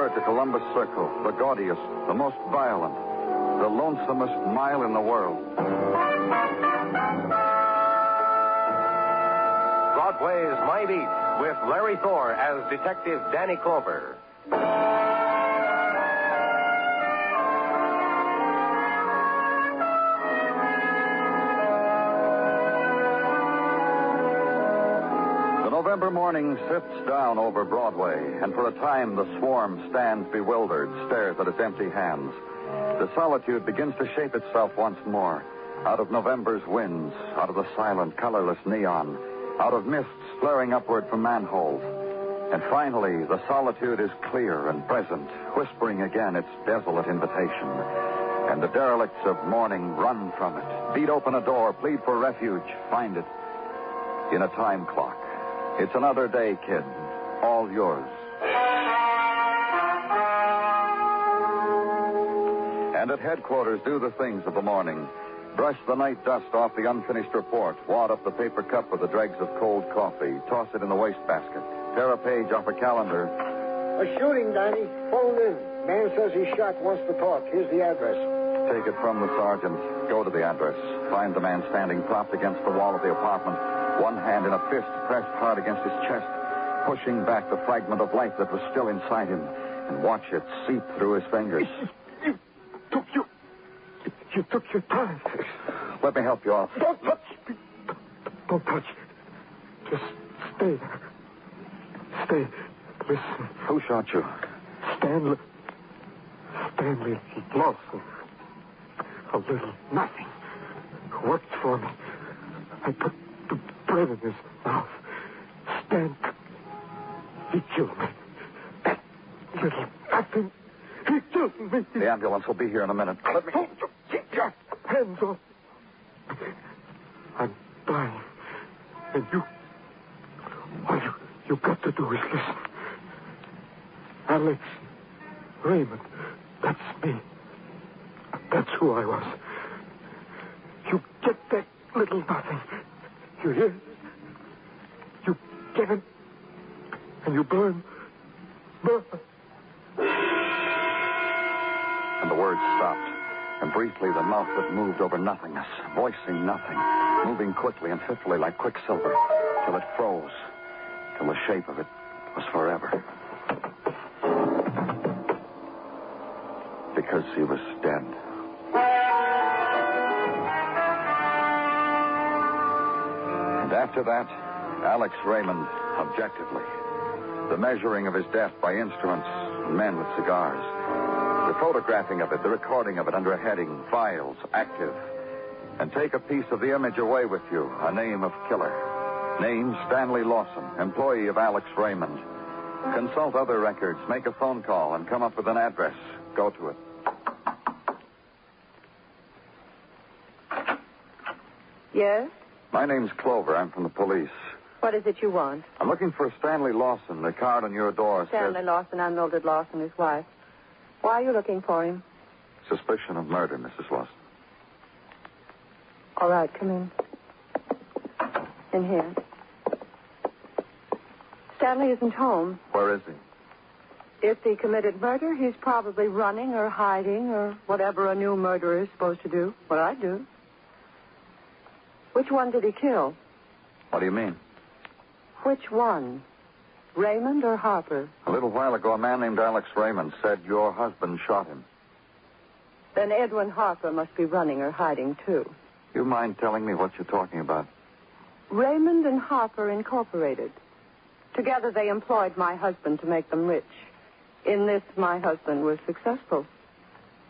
refer to Columbus Circle, the gaudiest, the most violent, the lonesomest mile in the world. Broadway's My Beat, with Larry Thor as Detective Danny Clover. November morning sifts down over Broadway, and for a time the swarm stands bewildered, stares at its empty hands. The solitude begins to shape itself once more, out of November's winds, out of the silent, colorless neon, out of mists flaring upward from manholes. And finally, the solitude is clear and present, whispering again its desolate invitation. And the derelicts of morning run from it, beat open a door, plead for refuge, find it in a time clock. It's another day, kid. All yours. And at headquarters, do the things of the morning. Brush the night dust off the unfinished report. Wad up the paper cup with the dregs of cold coffee. Toss it in the wastebasket. Tear a page off a calendar. A shooting, Danny. Phone in. Man says he's shot, wants to talk. Here's the address. Take it from the sergeant. Go to the address. Find the man standing propped against the wall of the apartment. One hand in a fist pressed hard against his chest, pushing back the fragment of life that was still inside him, and watch it seep through his fingers. You took your time. Let me help you off. Don't touch me. Don't touch. Just stay. Stay. Listen. Who shot you? Stanley Lawson. A little nothing. Worked for me. I put the bread in his mouth. Stan, he killed me. That little nothing, he killed me. The ambulance will be here in a minute. Let me... Don't you keep your hands off. I'm dying. And all you got to do is listen. Alex, Raymond, that's me. That's who I was. You get that little nothing. You hear? You get it, and you burn. And the words stopped. And briefly, the mouth that moved over nothingness, voicing nothing, moving quickly and fitfully like quicksilver, till it froze, till the shape of it was forever. Because he was dead. And after that, Alex Raymond, objectively. The measuring of his death by instruments and men with cigars. The photographing of it, the recording of it under a heading, files, active. And take a piece of the image away with you, a name of killer. Name, Stanley Lawson, employee of Alex Raymond. Consult other records, make a phone call, and come up with an address. Go to it. Yes? My name's Clover. I'm from the police. What is it you want? I'm looking for Stanley Lawson. The card on your door Stanley says... Lawson. I'm Mildred Lawson, his wife. Why are you looking for him? Suspicion of murder, Mrs. Lawson. All right, come in. In here. Stanley isn't home. Where is he? If he committed murder, he's probably running or hiding or whatever a new murderer is supposed to do. What I do. Which one did he kill? What do you mean? Which one? Raymond or Harper? A little while ago, a man named Alex Raymond said your husband shot him. Then Edwin Harper must be running or hiding, too. You mind telling me what you're talking about? Raymond and Harper Incorporated. Together they employed my husband to make them rich. In this, my husband was successful.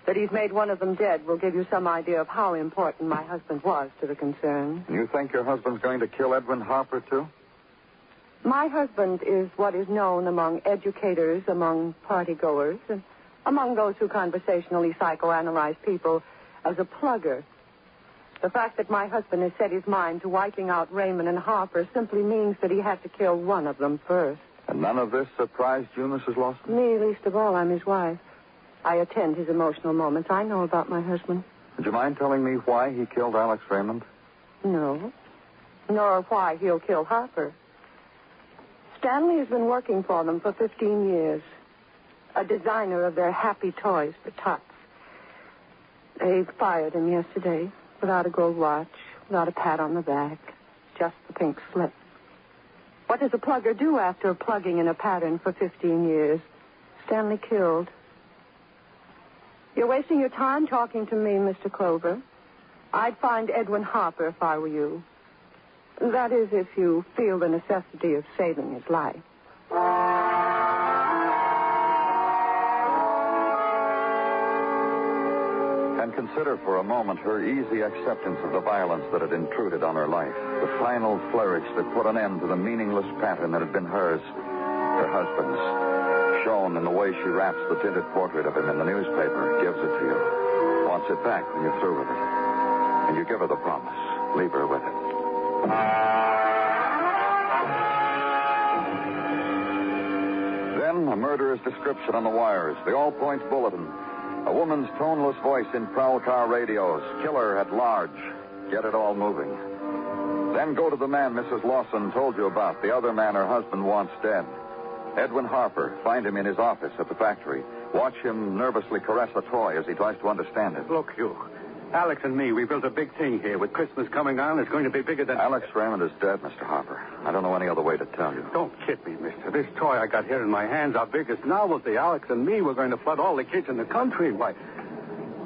That he's made one of them dead will give you some idea of how important my husband was to the concern. And you think your husband's going to kill Edwin Harper, too? My husband is what is known among educators, among partygoers, and among those who conversationally psychoanalyze people as a plugger. The fact that my husband has set his mind to wiping out Raymond and Harper simply means that he had to kill one of them first. And none of this surprised you, Mrs. Lawson? Me, least of all. I'm his wife. I attend his emotional moments. I know about my husband. Would you mind telling me why he killed Alex Raymond? No. Nor why he'll kill Harper. Stanley has been working for them for 15 years. a designer of their happy toys for tots. They fired him yesterday without a gold watch, without a pat on the back, just the pink slip. What does a plugger do after plugging in a pattern for 15 years? Stanley killed. You're wasting your time talking to me, Mr. Clover. I'd find Edwin Harper if I were you. That is, if you feel the necessity of saving his life. And consider for a moment her easy acceptance of the violence that had intruded on her life. The final flourish that put an end to the meaningless pattern that had been hers, her husband's. Shown in the way she wraps the tinted portrait of him in the newspaper, gives it to you. Wants it back when you're through with it. And you give her the promise. Leave her with it. Then a murderer's description on the wires. The all-points bulletin. A woman's toneless voice in prowl car radios. Killer at large. Get it all moving. Then go to the man Mrs. Lawson told you about. The other man her husband wants dead. Edwin Harper. Find him in his office at the factory. Watch him nervously caress a toy as he tries to understand it. Look, you. Alex and me, we built a big thing here. With Christmas coming on, it's going to be bigger than... Alex Raymond is dead, Mr. Harper. I don't know any other way to tell you. Don't kid me, mister. This toy I got here in my hands, our biggest novelty. Alex and me, we're going to flood all the kids in the country. Why,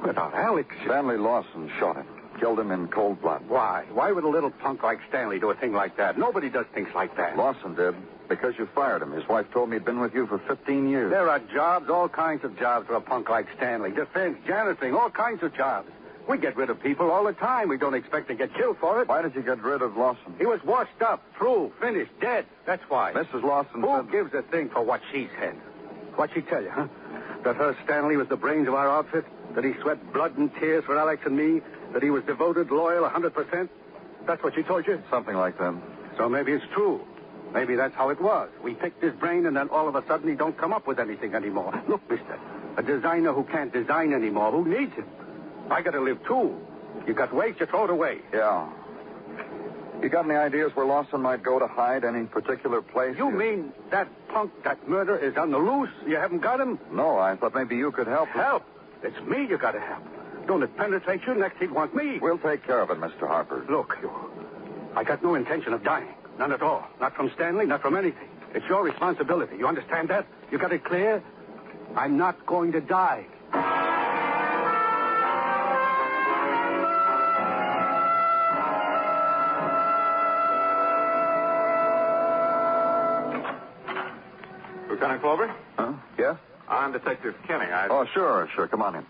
without Alex... Stanley Lawson shot him. Killed him in cold blood. Why? Why would a little punk like Stanley do a thing like that? Nobody does things like that. Lawson did. Because you fired him. His wife told me he'd been with you for 15 years. There are jobs, all kinds of jobs for a punk like Stanley. Defense, janitoring, all kinds of jobs. We get rid of people all the time. We don't expect to get killed for it. Why did you get rid of Lawson? He was washed up, through, finished, dead. That's why. Mrs. Lawson Who said... gives a thing for what she said? What'd she tell you, huh? That her Stanley was the brains of our outfit? That he sweat blood and tears for Alex and me? That he was devoted, loyal, 100%? That's what she told you? Something like that. So maybe it's true. Maybe that's how it was. We picked his brain, and then all of a sudden he don't come up with anything anymore. Look, mister, a designer who can't design anymore, who needs him? I got to live, too. You got waste, you throw it away. Yeah. You got any ideas where Lawson might go to hide? Any particular place? You mean that punk, that murderer, is on the loose? You haven't got him? No, I thought maybe you could help. Help? It's me you got to help. Don't it penetrate you? Next he'd want me. We'll take care of it, Mr. Harper. Look, I got no intention of dying. None at all. Not from Stanley, not from anything. It's your responsibility. You understand that? You got it clear? I'm not going to die. Lieutenant Clover? Huh? Yeah? I'm Detective Kenny. Oh, sure. Come on in.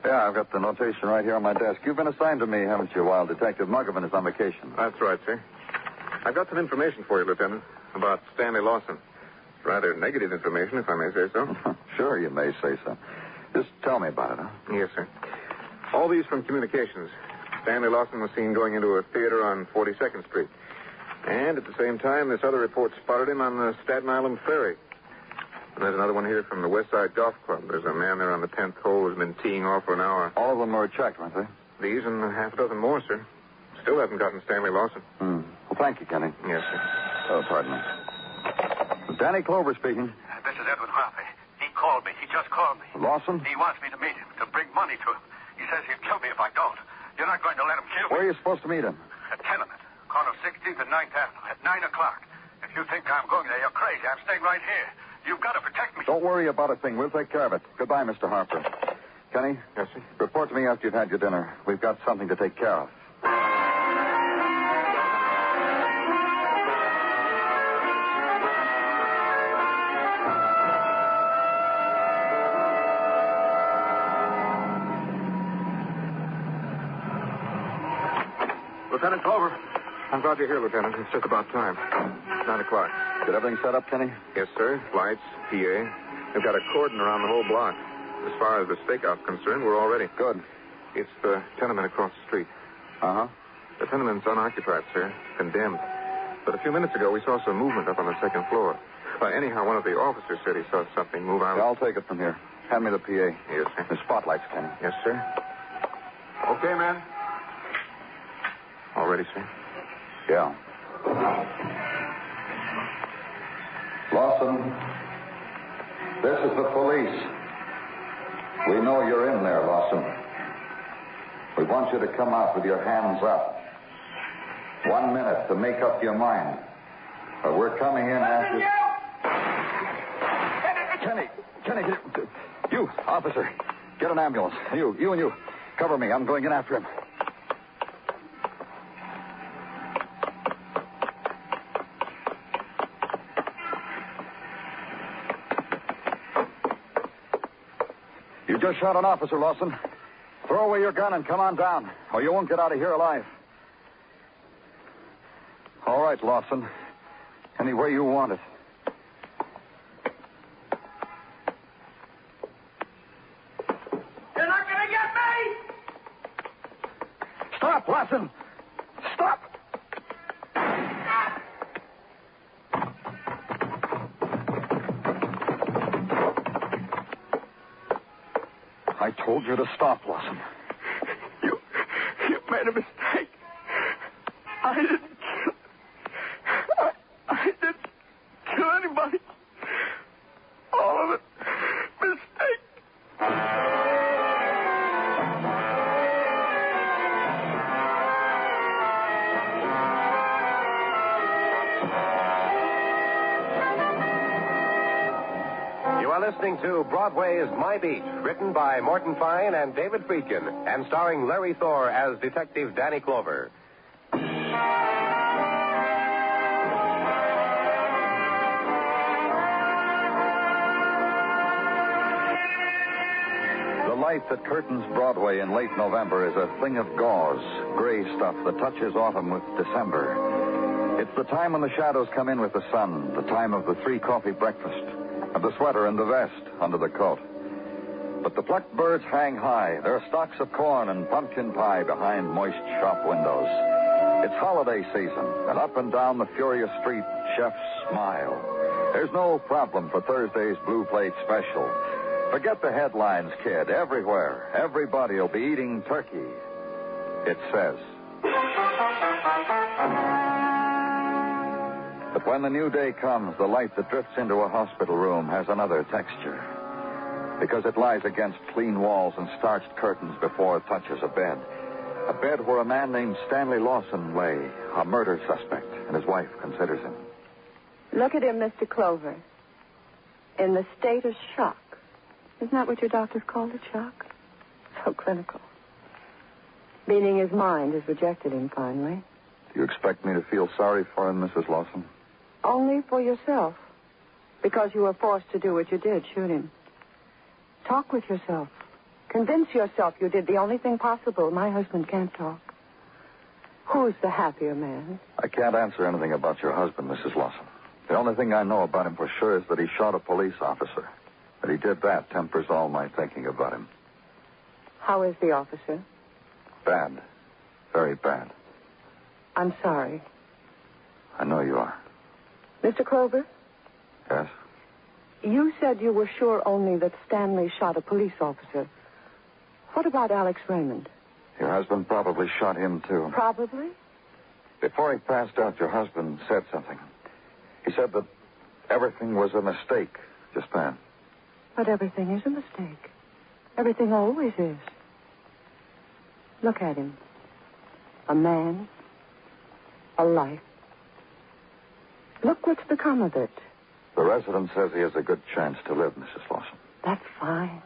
Yeah, I've got the notation right here on my desk. You've been assigned to me, haven't you, while Detective Muggavan is on vacation? That's right, sir. I've got some information for you, Lieutenant, about Stanley Lawson. Rather negative information, if I may say so. Sure, you may say so. Just tell me about it, huh? Yes, sir. All these from communications. Stanley Lawson was seen going into a theater on 42nd Street. And at the same time, this other report spotted him on the Staten Island Ferry. And there's another one here from the West Side Golf Club. There's a man there on the 10th hole who's been teeing off for an hour. All of them were checked, weren't they? These and half a dozen more, sir. Still haven't gotten Stanley Lawson. Well, thank you, Kenny. Yes, sir. Oh, pardon me. Danny Clover speaking. This is Edwin Harper. He called me. He just called me. Lawson? He wants me to meet him, to bring money to him. He says he'll kill me if I don't. You're not going to let him kill me. Where are you supposed to meet him? A tenement. Corner of 16th and 9th Avenue at 9 o'clock. If you think I'm going there, you're crazy. I'm staying right here. You've got to protect me. Don't worry about a thing. We'll take care of it. Goodbye, Mr. Harper. Kenny? Yes, sir. Report to me after you've had your dinner. We've got something to take care of. Lieutenant Clover. I'm glad you're here, Lieutenant. It's just about time. 9 o'clock. Get everything set up, Kenny? Yes, sir. Lights, PA. They've got a cordon around the whole block. As far as the stakeout's concerned, we're all ready. Good. It's the tenement across the street. Uh-huh. The tenement's unoccupied, sir. Condemned. But a few minutes ago, we saw some movement up on the second floor. Anyhow, one of the officers said he saw something move out. Yeah, I'll take it from here. Hand me the PA. Yes, sir. The spotlights, Kenny. Yes, sir. Okay, man. All ready, sir? Yeah. Lawson, This is the police. We know you're in there, Lawson. We want you to come out with your hands up. 1 minute to make up your mind. Or we're coming in after... Kenny, you, officer, get an ambulance. You and you, cover me. I'm going in after him. You just shot an officer, Lawson. Throw away your gun and come on down, or you won't get out of here alive. All right, Lawson. Any way you want it. You're not going to get me! Stop, Lawson! Stop! I told you to stop, Lawson. You made a mistake. I didn't kill anybody. All of it. Mistake. You are listening to Broadway's My Beat, written by Morton Fine and David Friedkin, and starring Larry Thor as Detective Danny Clover. The light that curtains Broadway in late November is a thing of gauze, gray stuff that touches autumn with December. It's the time when the shadows come in with the sun, the time of the 3-coffee breakfast, of the sweater and the vest under the coat. But the plucked birds hang high. There are stalks of corn and pumpkin pie behind moist shop windows. It's holiday season, and up and down the furious street, chefs smile. There's no problem for Thursday's Blue Plate Special. Forget the headlines, kid. Everywhere, everybody will be eating turkey. It says. But when the new day comes, the light that drifts into a hospital room has another texture. Because it lies against clean walls and starched curtains before it touches a bed. A bed where a man named Stanley Lawson lay, a murder suspect, and his wife considers him. Look at him, Mr. Clover. In the state of shock. Isn't that what your doctors called it, shock? So clinical. Meaning his mind has rejected him finally. Do you expect me to feel sorry for him, Mrs. Lawson? Only for yourself. Because you were forced to do what you did, shoot him. Talk with yourself. Convince yourself you did the only thing possible. My husband can't talk. Who's the happier man? I can't answer anything about your husband, Mrs. Lawson. The only thing I know about him for sure is that he shot a police officer. That he did that tempers all my thinking about him. How is the officer? Bad. Very bad. I'm sorry. I know you are. Mr. Clover? Yes? You said you were sure only that Stanley shot a police officer. What about Alex Raymond? Your husband probably shot him, too. Probably? Before he passed out, your husband said something. He said that everything was a mistake just then. But everything is a mistake. Everything always is. Look at him. A man. A life. Look what's become of it. The resident says he has a good chance to live, Mrs. Lawson. That's fine.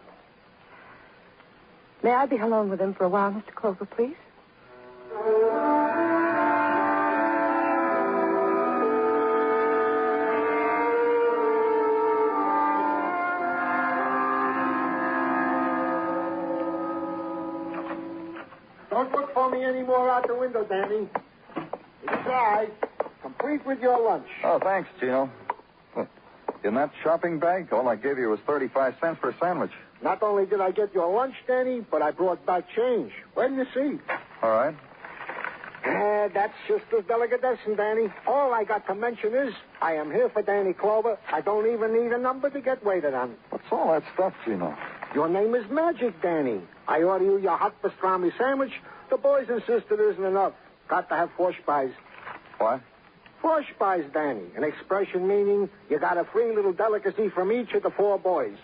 May I be alone with him for a while, Mr. Clover, please? Don't look for me anymore out the window, Danny. Inside, complete with your lunch. Oh, thanks, Gino. In that shopping bag, all I gave you was 35 cents for a sandwich. Not only did I get your lunch, Danny, but I brought back change. Where do you see? All right. That's just as delicatessen, Danny. All I got to mention is I am here for Danny Clover. I don't even need a number to get waited on. What's all that stuff, Gino? Your name is Magic, Danny. I order you your hot pastrami sandwich. The boys insist it isn't enough. Got to have 4 spies. What? 4 spies, Danny. An expression meaning you got a free little delicacy from each of the 4 boys.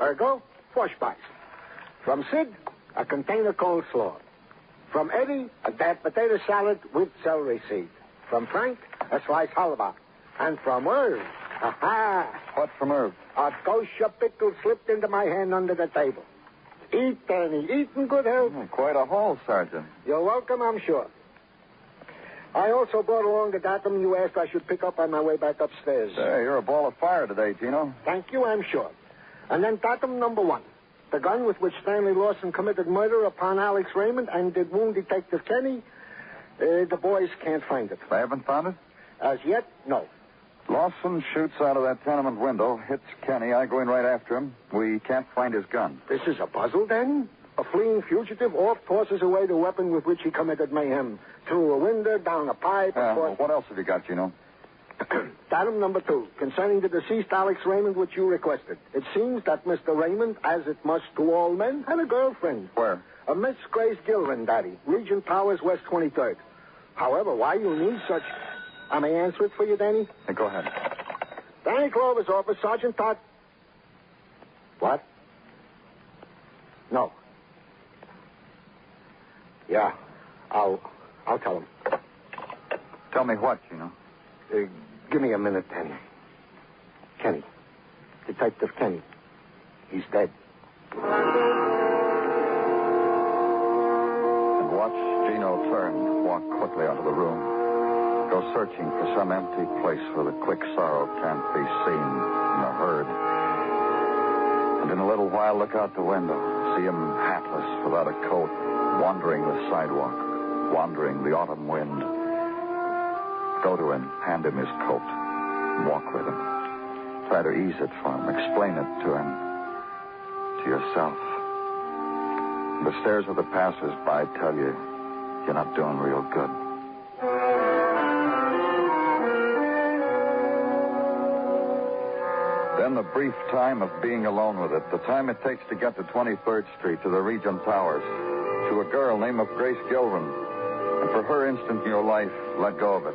Ergo, 4 spies. From Sid, a container coleslaw. From Eddie, a dead potato salad with celery seed. From Frank, a sliced halva. And from Irv, What from Irv? a kosher pickle slipped into my hand under the table. Eat, Danny. Eat in good health. Quite a haul, Sergeant. You're welcome, I'm sure. I also brought along the datum you asked I should pick up on my way back upstairs. Hey, you're a ball of fire today, Gino. Thank you, I'm sure. And then datum number 1. The gun with which Stanley Lawson committed murder upon Alex Raymond and did wound Detective Kenny. The boys can't find it. They haven't found it? As yet, no. Lawson shoots out of that tenement window, hits Kenny. I go in right after him. We can't find his gun. This is a puzzle, then? A fleeing fugitive oft tosses away the weapon with which he committed mayhem. Through a window, down a pipe, Well, what else have you got, Gino? Datum number 2, concerning the deceased Alex Raymond, which you requested. It seems that Mr. Raymond, as it must to all men, had a girlfriend. Where? A Miss Grace Gilvin, Daddy. Regent Towers, West 23rd. However, why you need such... I may answer it for you, Danny? Hey, go ahead. Danny Clover's office, Sergeant Todd. What? No. Yeah, I'll tell him. Tell me what, Gino? Give me a minute, Danny. Kenny. Detective Kenny. He's dead. And watch Gino turn, walk quickly out of the room. Go searching for some empty place where the quick sorrow can't be seen nor heard. And in a little while, look out the window. See him hatless, without a coat, wandering the sidewalk, wandering the autumn wind. Go to him, hand him his coat, and walk with him. Try to ease it for him, explain it to him, to yourself. And the stares of the passers-by tell you you're not doing real good. Then the brief time of being alone with it, the time it takes to get to 23rd Street, to the Regent Towers, to a girl named of Grace Gilvin, and for her instant in your life, let go of it.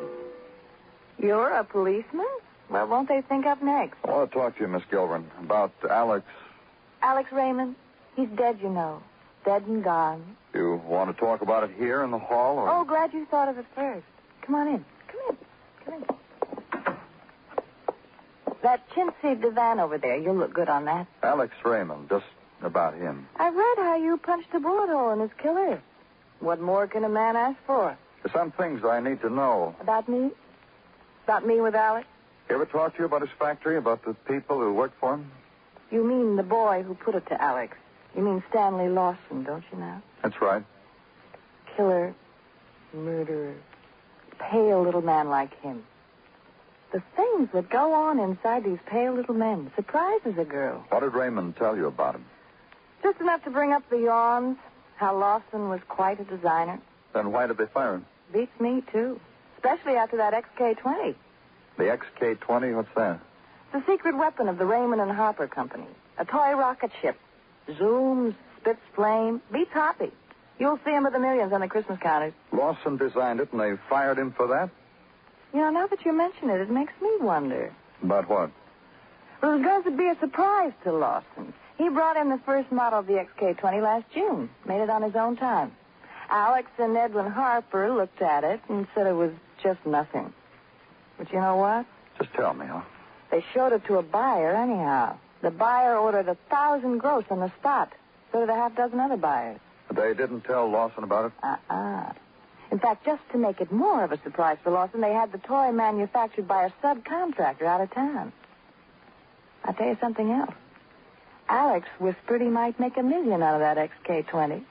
You're a policeman? What won't they think up next? I want to talk to you, Miss Gilvin, about Alex. Alex Raymond? He's dead, you know. Dead and gone. You want to talk about it here in the hall? Or... Oh, glad you thought of it first. Come on in. Come in. That chintzy divan over there, you'll look good on that. Alex Raymond, just about him. I read how you punched a bullet hole in his killer. What more can a man ask for? There's some things I need to know. About me? About me with Alex? You ever talk to you about his factory, about the people who work for him? You mean the boy who put it to Alex. You mean Stanley Lawson, don't you now? That's right. Killer, murderer, pale little man like him. The things that go on inside these pale little men surprises a girl. What did Raymond tell you about him? Just enough to bring up the yawns, how Lawson was quite a designer. Then why did they fire him? Beats me, too. Especially after that XK-20. The XK-20? What's that? It's a secret weapon of the Raymond and Harper Company. A toy rocket ship. Zooms, spits flame, beats Hoppy. You'll see him with the millions on the Christmas counters. Lawson designed it, and they fired him for that? You know, now that you mention it, it makes me wonder. About what? Well, it was going to be a surprise to Lawson. He brought in the first model of the XK-20 last June. Made it on his own time. Alex and Edwin Harper looked at it and said it was just nothing. But you know what? Just tell me, huh? They showed it to a buyer anyhow. The buyer ordered 1,000 gross on the spot. So did a half dozen other buyers. They didn't tell Lawson about it? In fact, just to make it more of a surprise for Lawson, they had the toy manufactured by a subcontractor out of town. I'll tell you something else. Alex whispered he might make $1 million out of that XK-20.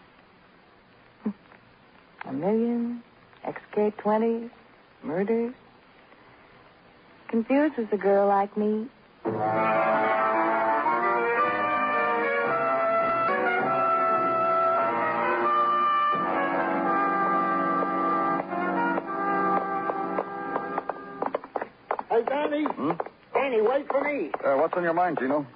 $1 million, XK-20s, murders. Confuses a girl like me. Hey, Danny. Danny, wait for me. What's on your mind, Gino?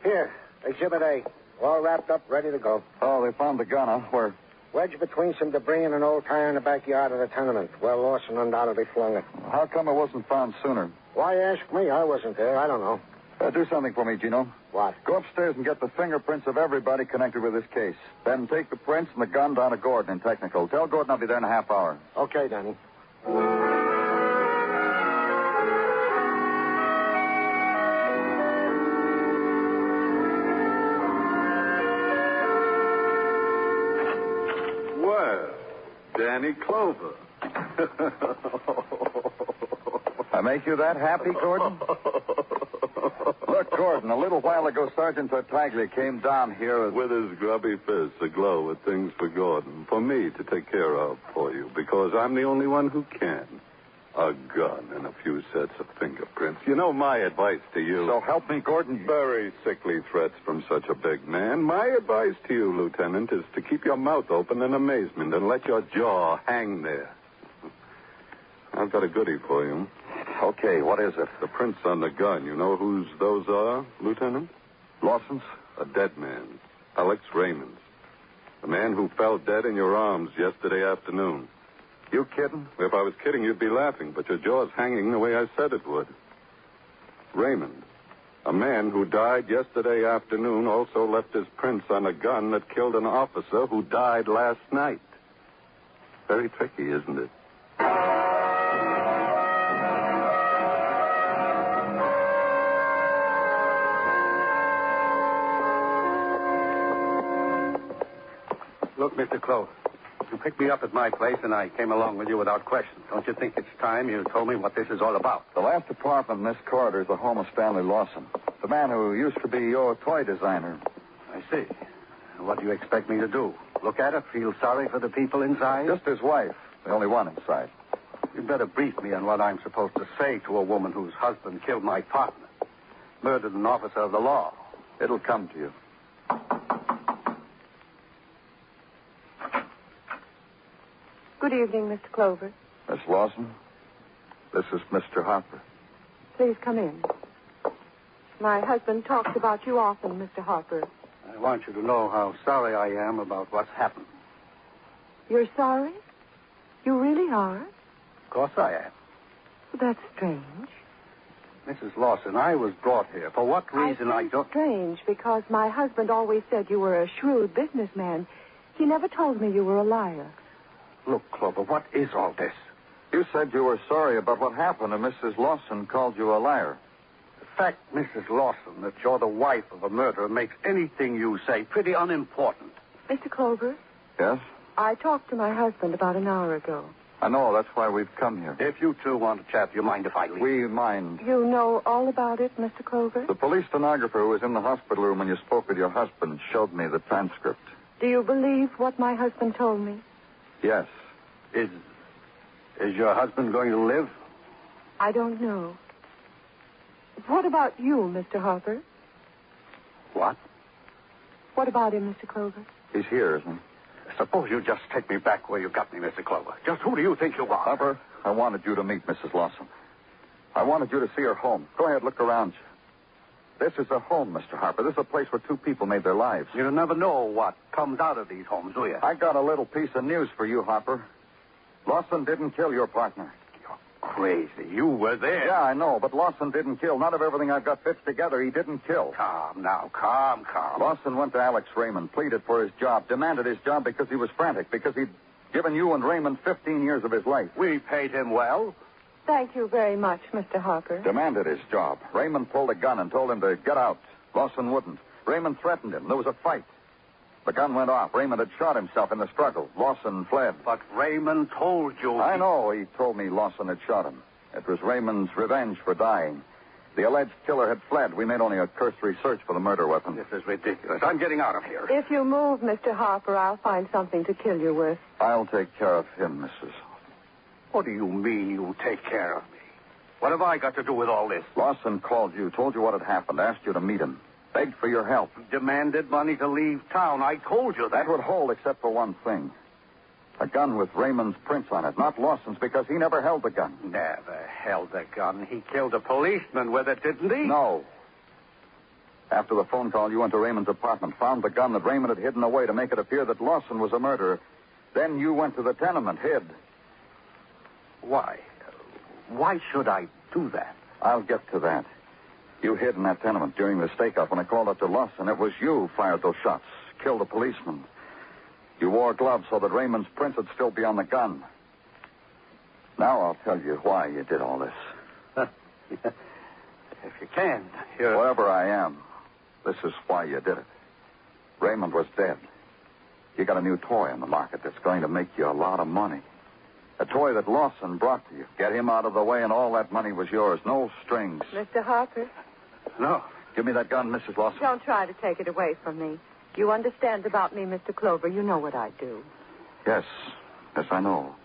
Here, Exhibit A. All wrapped up, ready to go. Oh, they found the gun, huh? Where? Wedged between some debris and an old tire in the backyard of the tenement. Well, Lawson undoubtedly flung it. How come it wasn't found sooner? Why ask me? I wasn't there. I don't know. Do something for me, Gino. What? Go upstairs and get the fingerprints of everybody connected with this case. Then take the prints and the gun down to Gordon in technical. Tell Gordon I'll be there in a half hour. Okay, Danny. Well, Danny Clover. I make you that happy, Gordon? Look, Gordon, a little while ago, Sergeant Tartaglia came down here with his grubby fists aglow with things for Gordon, for me to take care of for you, because I'm the only one who can. A gun and a few sets of fingerprints. You know my advice to you. So help me, Gordon. Very sickly threats from such a big man. My advice to you, Lieutenant, is to keep your mouth open in amazement and let your jaw hang there. I've got a goodie for you. Okay, what is it? The prints on the gun. You know whose those are, Lieutenant? Lawson's? A dead man. Alex Raymond's. The man who fell dead in your arms yesterday afternoon. You kidding? If I was kidding, you'd be laughing, but your jaw's hanging the way I said it would. Raymond, a man who died yesterday afternoon, also left his prints on a gun that killed an officer who died last night. Very tricky, isn't it? Look, Mr. Clover, you picked me up at my place, and I came along with you without question. Don't you think it's time you told me what this is all about? The last apartment in this corridor is the home of Stanley Lawson, the man who used to be your toy designer. I see. What do you expect me to do? Look at it, feel sorry for the people inside? Just his wife, the only one inside. You'd better brief me on what I'm supposed to say to a woman whose husband killed my partner, murdered an officer of the law. It'll come to you. Good evening, Mr. Clover. Miss Lawson, this is Mr. Harper. Please come in. My husband talks about you often, Mr. Harper. I want you to know how sorry I am about what's happened. You're sorry? You really are? Of course I am. That's strange. Mrs. Lawson, I was brought here. For what reason I don't... Strange, because my husband always said you were a shrewd businessman. He never told me you were a liar. Look, Clover, what is all this? You said you were sorry about what happened, and Mrs. Lawson called you a liar. The fact, Mrs. Lawson, that you're the wife of a murderer makes anything you say pretty unimportant. Mr. Clover? Yes? I talked to my husband about an hour ago. I know. That's why we've come here. If you two want to chat, you mind if I leave? We mind. You know all about it, Mr. Clover? The police stenographer who was in the hospital room when you spoke with your husband showed me the transcript. Do you believe what my husband told me? Yes. Is your husband going to live? I don't know. What about you, Mr. Harper? What? What about him, Mr. Clover? He's here, isn't he? Suppose you just take me back where you got me, Mr. Clover. Just who do you think you are? Harper, I wanted you to meet Mrs. Lawson. I wanted you to see her home. Go ahead, look around you. This is a home, Mr. Harper. This is a place where two people made their lives. You never know what comes out of these homes, do you? I got a little piece of news for you, Harper. Lawson didn't kill your partner. You're crazy. You were there. Yeah, I know, but Lawson didn't kill. None of everything I've got fits together. He didn't kill. Calm now. Calm. Lawson went to Alex Raymond, pleaded for his job, demanded his job because he was frantic, because he'd given you and Raymond 15 years of his life. We paid him well. Thank you very much, Mr. Harper. Demanded his job. Raymond pulled a gun and told him to get out. Lawson wouldn't. Raymond threatened him. There was a fight. The gun went off. Raymond had shot himself in the struggle. Lawson fled. But Raymond told you... I know. He told me Lawson had shot him. It was Raymond's revenge for dying. The alleged killer had fled. We made only a cursory search for the murder weapon. This is ridiculous. I'm getting out of here. If you move, Mr. Harper, I'll find something to kill you with. I'll take care of him, Mrs. What do you mean you take care of me? What have I got to do with all this? Lawson called you, told you what had happened, asked you to meet him, begged for your help. Demanded money to leave town. I told you that. That would hold except for one thing. A gun with Raymond's prints on it, not Lawson's, because he never held the gun. Never held the gun. He killed a policeman with it, didn't he? No. After the phone call, you went to Raymond's apartment, found the gun that Raymond had hidden away to make it appear that Lawson was a murderer. Then you went to the tenement, hid. Why? Why should I do that? I'll get to that. You hid in that tenement during the stakeout when I called up to Lawson. It was you who fired those shots, killed a policeman. You wore gloves so that Raymond's prints would still be on the gun. Now I'll tell you why you did all this. If you can, Whoever I am, this is why you did it. Raymond was dead. You got a new toy on the market that's going to make you a lot of money. A toy that Lawson brought to you. Get him out of the way and all that money was yours. No strings. Mr. Harper? No. Give me that gun, Mrs. Lawson. Don't try to take it away from me. You understand about me, Mr. Clover. You know what I do. Yes. Yes, I know.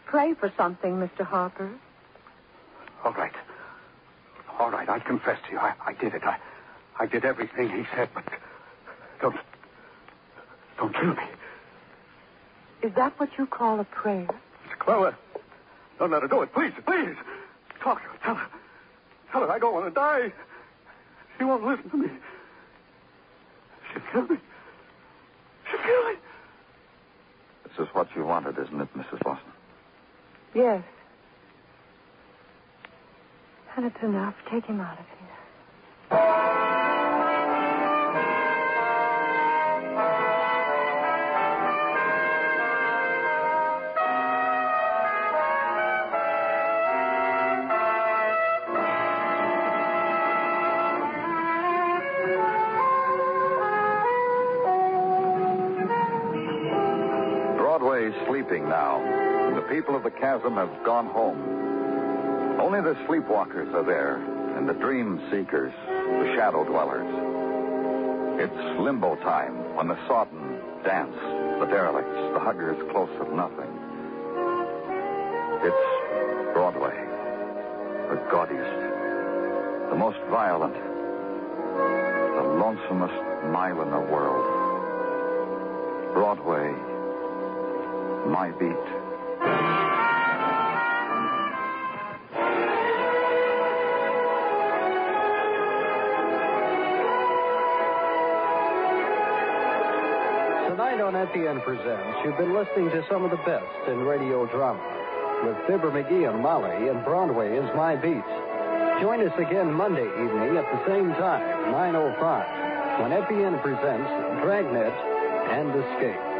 Pray for something, Mr. Harper. All right. All right, I confess to you. I did it. I did everything he said, but don't kill me. Is that what you call a prayer? Mr. Clover, don't let her do it. Please. Talk to her. Tell her I don't want to die. She won't listen to me. She'll kill me. This is what you wanted, isn't it, Mrs. Lawson? Yes. And it's enough. Take him out of here. Broadway's sleeping now. The people of the chasm have gone home. Only the sleepwalkers are there, and the dream seekers, the shadow dwellers. It's limbo time when the sodden dance, the derelicts, the huggers close of nothing. It's Broadway, the gaudiest, the most violent, the lonesomest mile in the world. Broadway, my beat. Tonight on FEN Presents, you've been listening to some of the best in radio drama with Fibber McGee and Molly and Broadway is My Beat. Join us again Monday evening at the same time, 9:05, when FEN presents Dragnet and Escape.